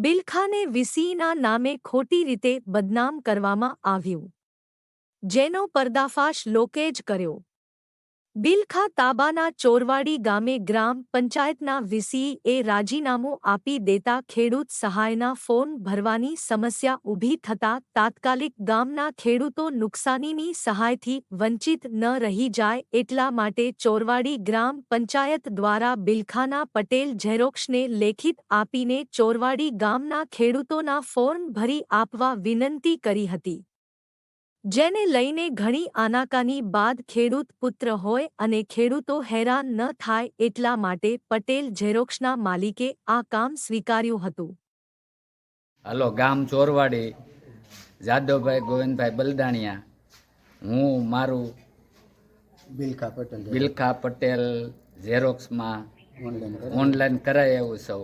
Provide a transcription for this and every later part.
બિલખાને વીસીના નામે ખોટી રીતે બદનામ કરવામાં આવ્યું, જેનો પર્દાફાશ લોકે જ કર્યો। બિલખા તાબાના ચોરવાડી ગામે ગ્રામ પંચાયતના વીસીએ રાજીનામું આપી દેતા ખેડૂત સહાયના ફોર્મ ભરવાની સમસ્યા ઊભી થતાં તાત્કાલિક ગામના ખેડૂતો નુકસાનીની સહાયથી વંચિત ન રહી જાય એટલા માટે ચોરવાડી ગ્રામ પંચાયત દ્વારા બિલખાના પટેલ ઝેરોક્ષને લેખિત આપીને ચોરવાડી ગામના ખેડૂતોના ફોર્મ ભરી આપવા વિનંતી કરી હતી, જેને લઈને ઘણી આનાકાની બાદ ખેડૂત પુત્ર હોય અને ખેડૂતો હેરાન ન થાય એટલા માટે પટેલ ઝેરોક્ષના માલિકે આ કામ સ્વીકાર્યું હતું। હલો, ગામ ચોરવાડી, જાદવભાઈ ગોવિંદભાઈ બલદાણિયા। હું મારું બિલખા પટેલ ઝેરોક્ષમાં ઓનલાઈન કરાવ્યું સૌ,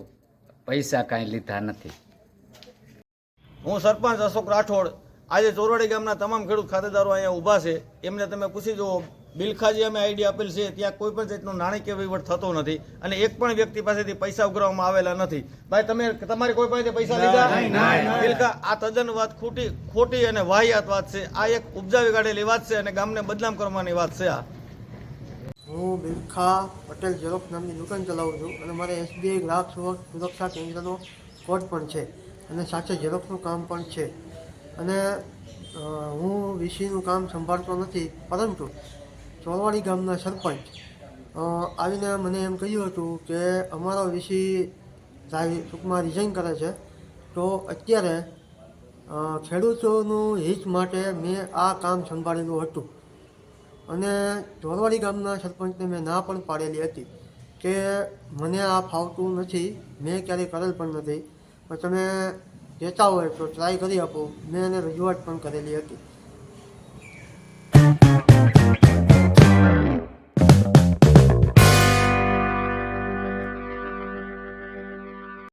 પૈસા કાંઈ લીધા નથી। હું સરપંચ અશોક રાઠોડ। આજે ચોરવાડી ગામના તમામ ખેડૂત ખાતેદારો અહીંયા ઊભા છે, એમને તમે પૂછી જુઓ। બિલખા જે અમે આઈડી આપેલ છે ત્યાં કોઈ પણ જાતનો નાણાકીય વહીવટ થતો નથી અને એક પણ વ્યક્તિ પાસેથી પૈસા ઉઘરાવવામાં આવેલા નથી। ભાઈ, તમે તમારી કોઈ પાસેથી પૈસા લીધા? બિલખા આ તદ્દન વાત ખોટી અને વાહિયાત વાત છે। આ એક ઉપજાવી કાઢેલી વાત છે અને ગામને બદનામ કરવાની વાત છે। આ હું બિલખા પટેલ ઝેરોક્ષ નામની દુકાન ચલાવું છું અને મારે SBI ગ્રાહક સુરક્ષા કેન્દ્રનો કોડ પણ છે અને સાથે ઝેરોક્ષનું કામ પણ છે અને હું વીસીનું કામ સંભાળતો નથી, પરંતુ ચોરવાડી ગામના સરપંચ આવીને મને એમ કહ્યું હતું કે અમારો વીસી ટૂંકમાં રિઝાઇન કરે છે, તો અત્યારે ખેડૂતોનું હિત માટે મેં આ કામ સંભાળેલું હતું અને ચોરવાડી ગામના સરપંચને મેં ના પણ પાડેલી હતી કે મને આ ફાવતું નથી, મેં ક્યારેય કરેલ પણ નથી, પણ તમે કહેતા હોય તો ટ્રાય કરી આપો। મેં એને રજૂઆત પણ કરેલી હતી।